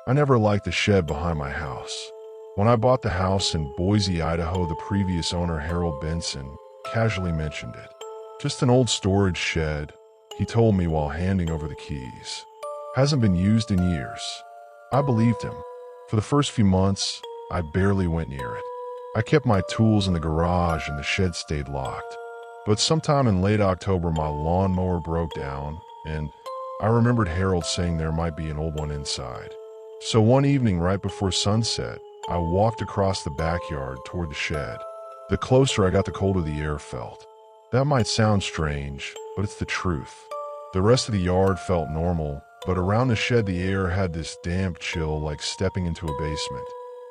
I never liked the shed behind my house. When I bought the house in Boise, Idaho, the previous owner, Harold Benson, casually mentioned it. Just an old storage shed, he told me while handing over the keys. Hasn't been used in years. I believed him. For the first few months, I barely went near it. I kept my tools in the garage and the shed stayed locked. But sometime in late October, my lawnmower broke down, and I remembered Harold saying there might be an old one inside. So one evening right before sunset, I walked across the backyard toward the shed. The closer I got, the colder the air felt. That might sound strange, but it's the truth. The rest of the yard felt normal, but around the shed the air had this damp chill like stepping into a basement.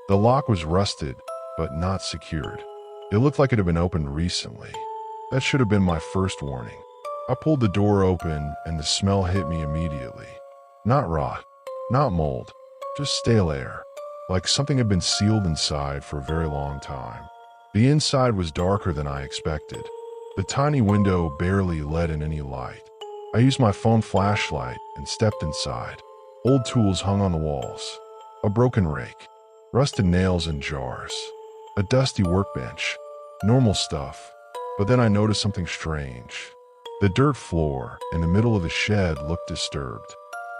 The lock was rusted, but not secured. It looked like it had been opened recently. That should have been my first warning. I pulled the door open and the smell hit me immediately. Not rot, not mold, just stale air, like something had been sealed inside for a very long time. The inside was darker than I expected. The tiny window barely let in any light. I used my phone flashlight and stepped inside. Old tools hung on the walls. A broken rake, rusted nails in jars, a dusty workbench. Normal stuff. But then I noticed something strange. The dirt floor in the middle of the shed looked disturbed.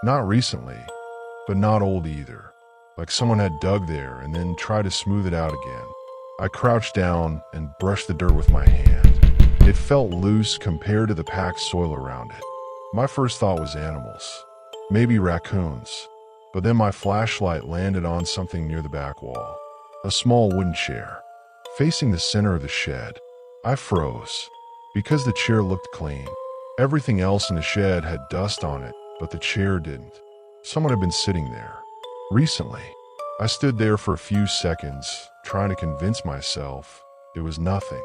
Not recently, but not old either. Like someone had dug there and then tried to smooth it out again. I crouched down and brushed the dirt with my hand. It felt loose compared to the packed soil around it. My first thought was animals, maybe raccoons. But then my flashlight landed on something near the back wall. A small wooden chair, facing the center of the shed. I froze, because the chair looked clean. Everything else in the shed had dust on it, but the chair didn't. Someone had been sitting there. Recently. I stood there for a few seconds, trying to convince myself it was nothing.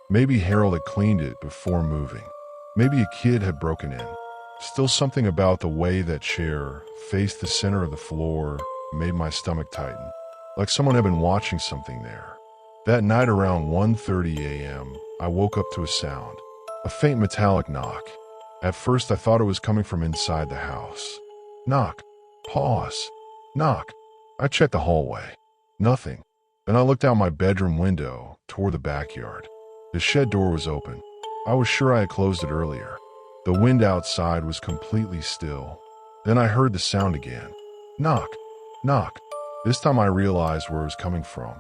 Maybe Harold had cleaned it before moving. Maybe a kid had broken in. Still, something about the way that chair faced the center of the floor made my stomach tighten, like someone had been watching something there. That night around 1:30 a.m., I woke up to a sound, a faint metallic knock. At first I thought it was coming from inside the house. Knock. Pause. Knock. I checked the hallway. Nothing. Then I looked out my bedroom window toward the backyard. The shed door was open. I was sure I had closed it earlier. The wind outside was completely still. Then I heard the sound again. Knock. Knock. This time I realized where it was coming from.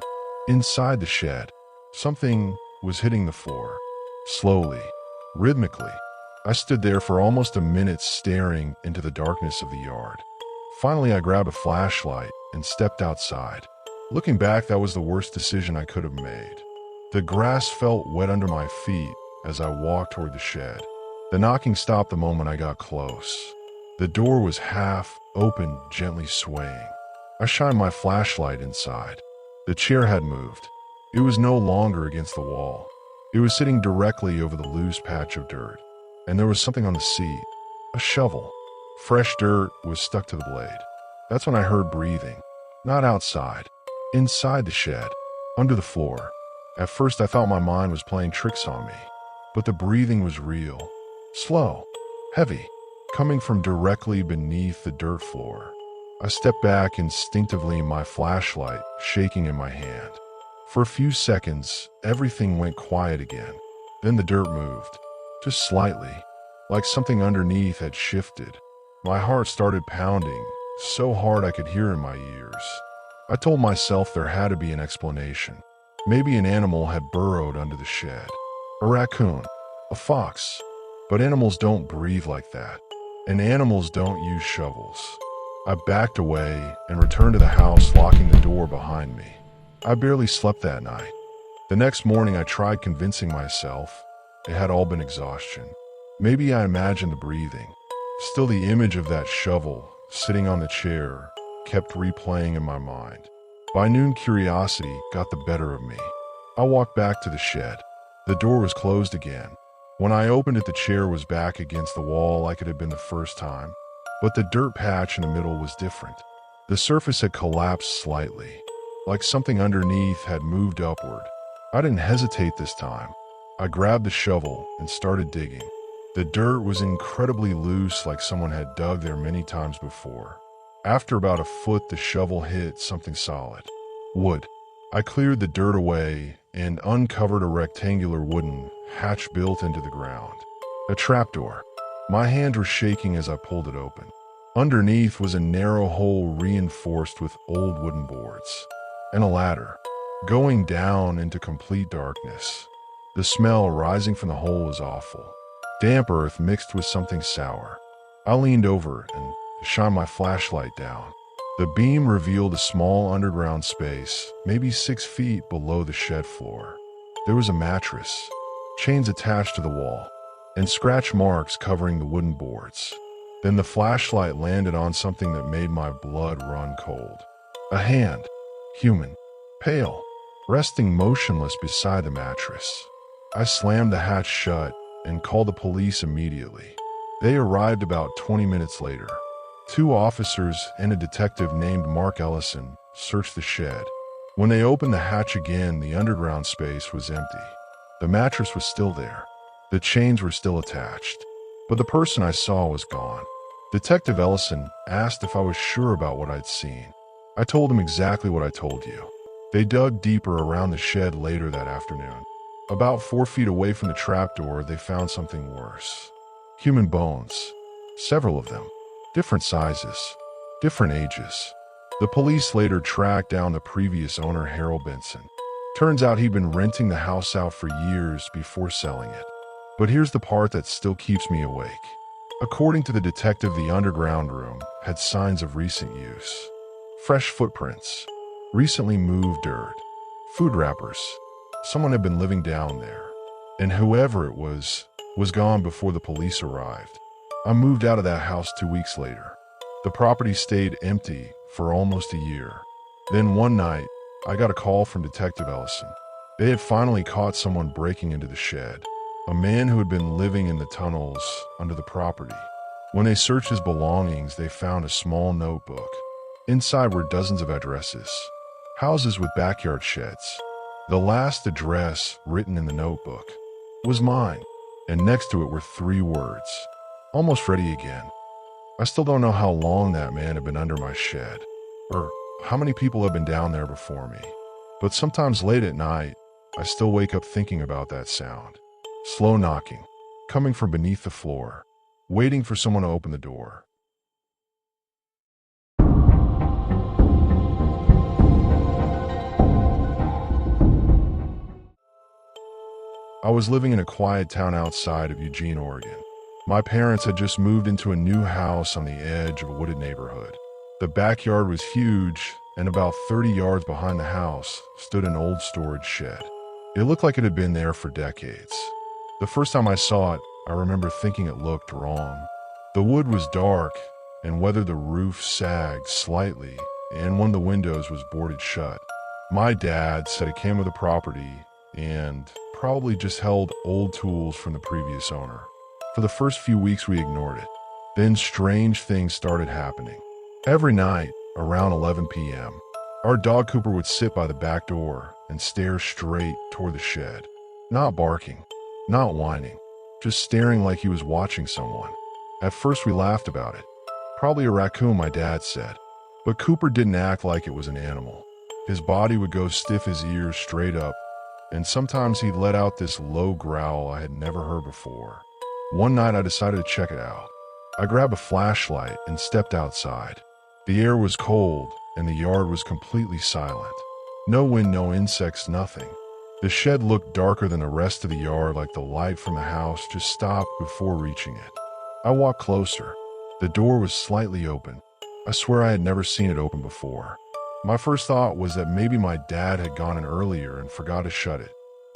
Inside the shed, something was hitting the floor. Slowly, rhythmically. I stood there for almost a minute staring into the darkness of the yard. Finally, I grabbed a flashlight and stepped outside. Looking back, that was the worst decision I could have made. The grass felt wet under my feet as I walked toward the shed. The knocking stopped the moment I got close. The door was half open, gently swaying. I shined my flashlight inside. The chair had moved. It was no longer against the wall. It was sitting directly over the loose patch of dirt. And there was something on the seat. A shovel. Fresh dirt was stuck to the blade. That's when I heard breathing. Not outside. Inside the shed. Under the floor. At first I thought my mind was playing tricks on me. But the breathing was real. Slow. Heavy. Coming from directly beneath the dirt floor. I stepped back instinctively, my flashlight shaking in my hand. For a few seconds, everything went quiet again. Then the dirt moved. Just slightly. Like something underneath had shifted. My heart started pounding, so hard I could hear in my ears. I told myself there had to be an explanation. Maybe an animal had burrowed under the shed. A raccoon. A fox. But animals don't breathe like that. And animals don't use shovels. I backed away and returned to the house, locking the door behind me. I barely slept that night. The next morning I tried convincing myself it had all been exhaustion. Maybe I imagined the breathing. Still, the image of that shovel sitting on the chair kept replaying in my mind. By noon, curiosity got the better of me. I walked back to the shed. The door was closed again. When I opened it, the chair was back against the wall like it had been the first time. But the dirt patch in the middle was different. The surface had collapsed slightly, like something underneath had moved upward. I didn't hesitate this time. I grabbed the shovel and started digging. The dirt was incredibly loose, like someone had dug there many times before. After about a foot, the shovel hit something solid. Wood. I cleared the dirt away and uncovered a rectangular wooden hatch built into the ground. A trapdoor. My hands were shaking as I pulled it open. Underneath was a narrow hole reinforced with old wooden boards, and a ladder, going down into complete darkness. The smell rising from the hole was awful. Damp earth mixed with something sour. I leaned over and shined my flashlight down. The beam revealed a small underground space, maybe 6 feet below the shed floor. There was a mattress, chains attached to the wall, and scratch marks covering the wooden boards. Then the flashlight landed on something that made my blood run cold. A hand, human, pale, resting motionless beside the mattress. I slammed the hatch shut and called the police immediately. They arrived about 20 minutes later. 2 officers and a detective named Mark Ellison searched the shed. When they opened the hatch again, the underground space was empty. The mattress was still there. The chains were still attached, but the person I saw was gone. Detective Ellison asked if I was sure about what I'd seen. I told him exactly what I told you. They dug deeper around the shed later that afternoon. About 4 feet away from the trapdoor, they found something worse. Human bones. Several of them. Different sizes. Different ages. The police later tracked down the previous owner, Harold Benson. Turns out he'd been renting the house out for years before selling it. But here's the part that still keeps me awake. According to the detective, the underground room had signs of recent use. Fresh footprints, recently moved dirt, food wrappers. Someone had been living down there, and whoever it was gone before the police arrived. I moved out of that house 2 weeks later. The property stayed empty for almost a year. Then one night, I got a call from Detective Ellison. They had finally caught someone breaking into the shed. A man who had been living in the tunnels under the property. When they searched his belongings, they found a small notebook. Inside were dozens of addresses, houses with backyard sheds. The last address written in the notebook was mine, and next to it were 3 words, almost ready again. I still don't know how long that man had been under my shed, or how many people had been down there before me. But sometimes late at night, I still wake up thinking about that sound. Slow knocking, coming from beneath the floor, waiting for someone to open the door. I was living in a quiet town outside of Eugene, Oregon. My parents had just moved into a new house on the edge of a wooded neighborhood. The backyard was huge, and about 30 yards behind the house stood an old storage shed. It looked like it had been there for decades. The first time I saw it, I remember thinking it looked wrong. The wood was dark, and whether the roof sagged slightly, and one of the windows was boarded shut. My dad said it came with the property, and probably just held old tools from the previous owner. For the first few weeks we ignored it. Then strange things started happening. Every night, around 11 p.m., our dog Cooper would sit by the back door and stare straight toward the shed. Not barking, not whining, just staring like he was watching someone. At first we laughed about it. Probably a raccoon, my dad said. But Cooper didn't act like it was an animal. His body would go stiff, his ears straight up, and sometimes he'd let out this low growl I had never heard before. One night I decided to check it out. I grabbed a flashlight and stepped outside. The air was cold and the yard was completely silent. No wind, no insects, nothing. The shed looked darker than the rest of the yard, like the light from the house just stopped before reaching it. I walked closer. The door was slightly open. I swear I had never seen it open before. My first thought was that maybe my dad had gone in earlier and forgot to shut it.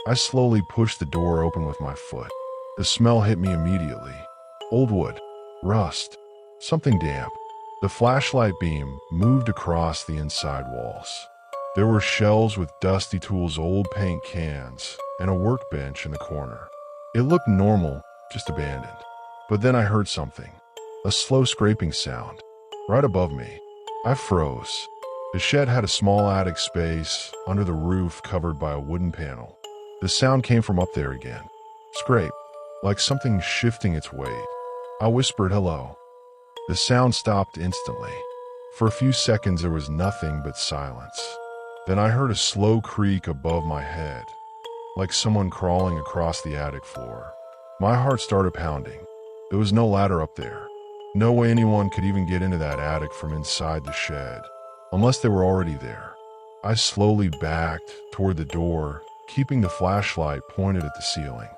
I slowly pushed the door open with my foot. The smell hit me immediately. Old wood, rust, something damp. The flashlight beam moved across the inside walls. There were shelves with dusty tools, old paint cans, and a workbench in the corner. It looked normal, just abandoned. But then I heard something, a slow scraping sound, right above me. I froze. The shed had a small attic space under the roof covered by a wooden panel. The sound came from up there again. Scrape, like something shifting its weight. I whispered hello. The sound stopped instantly. For a few seconds there was nothing but silence. Then I heard a slow creak above my head, like someone crawling across the attic floor. My heart started pounding. There was no ladder up there. No way anyone could even get into that attic from inside the shed, unless they were already there. I slowly backed toward the door, keeping the flashlight pointed at the ceiling.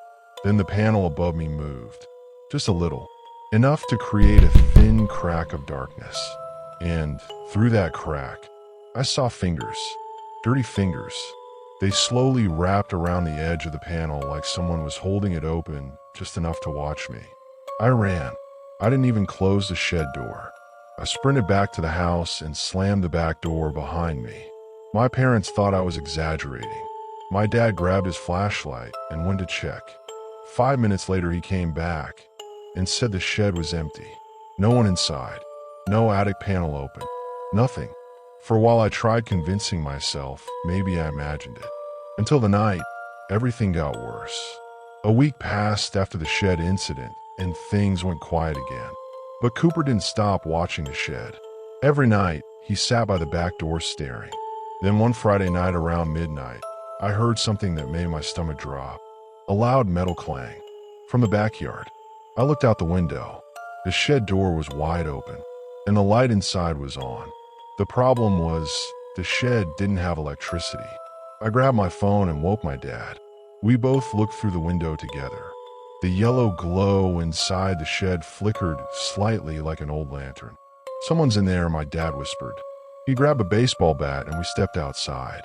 Then the panel above me moved, just a little, enough to create a thin crack of darkness. And through that crack, I saw fingers, dirty fingers. They slowly wrapped around the edge of the panel like someone was holding it open just enough to watch me. I ran. I didn't even close the shed door. I sprinted back to the house and slammed the back door behind me. My parents thought I was exaggerating. My dad grabbed his flashlight and went to check. 5 minutes later he came back and said the shed was empty. No one inside. No attic panel open. Nothing. For a while I tried convincing myself maybe I imagined it. Until the night, everything got worse. A week passed after the shed incident and things went quiet again. But Cooper didn't stop watching the shed. Every night, he sat by the back door staring. Then one Friday night around midnight, I heard something that made my stomach drop. A loud metal clang. From the backyard. I looked out the window. The shed door was wide open, and the light inside was on. The problem was, the shed didn't have electricity. I grabbed my phone and woke my dad. We both looked through the window together. The yellow glow inside the shed flickered slightly like an old lantern. "Someone's in there," my dad whispered. He grabbed a baseball bat and we stepped outside.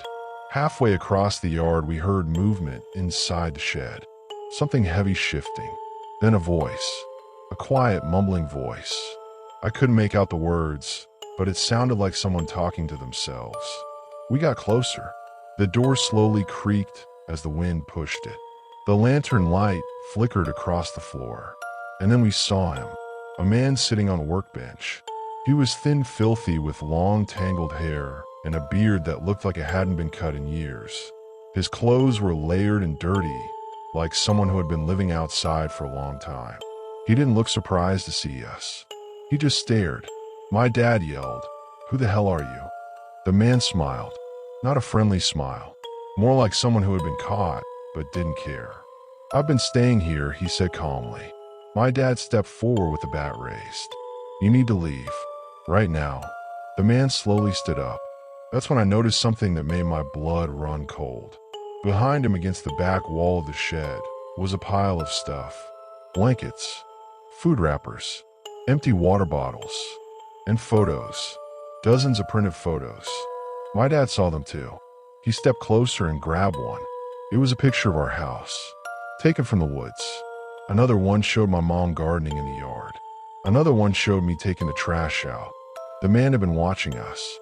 Halfway across the yard, we heard movement inside the shed. Something heavy shifting. Then a voice. A quiet, mumbling voice. I couldn't make out the words, but it sounded like someone talking to themselves. We got closer. The door slowly creaked as the wind pushed it. The lantern light flickered across the floor. And then we saw him. A man sitting on a workbench. He was thin, filthy, with long, tangled hair and a beard that looked like it hadn't been cut in years. His clothes were layered and dirty, like someone who had been living outside for a long time. He didn't look surprised to see us. He just stared. My dad yelled, "Who the hell are you?" The man smiled. Not a friendly smile. More like someone who had been caught, but didn't care. "I've been staying here," he said calmly. My dad stepped forward with the bat raised. "You need to leave. Right now." The man slowly stood up. That's when I noticed something that made my blood run cold. Behind him, against the back wall of the shed, was a pile of stuff. Blankets, food wrappers, empty water bottles, and photos. Dozens of printed photos. My dad saw them too. He stepped closer and grabbed one. It was a picture of our house, taken from the woods. Another one showed my mom gardening in the yard. Another one showed me taking the trash out. The man had been watching us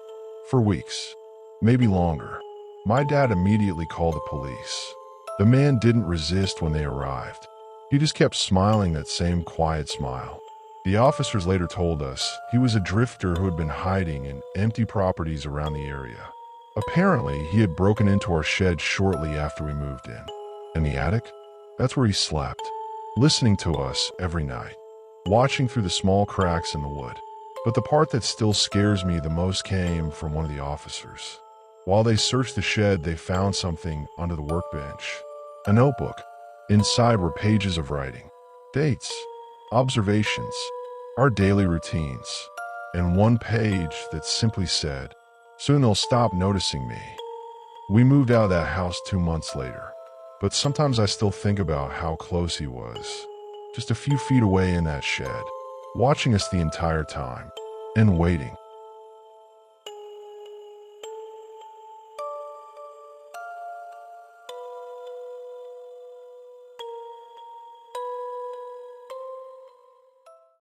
for weeks, maybe longer. My dad immediately called the police. The man didn't resist when they arrived. He just kept smiling that same quiet smile. The officers later told us he was a drifter who had been hiding in empty properties around the area. Apparently, he had broken into our shed shortly after we moved in. And the attic? That's where he slept, listening to us every night, watching through the small cracks in the wood. But the part that still scares me the most came from one of the officers. While they searched the shed, they found something under the workbench. A notebook. Inside were pages of writing, dates, observations, our daily routines, and one page that simply said, "Soon they'll stop noticing me." We moved out of that house 2 months later, but sometimes I still think about how close he was, just a few feet away in that shed, watching us the entire time, and waiting.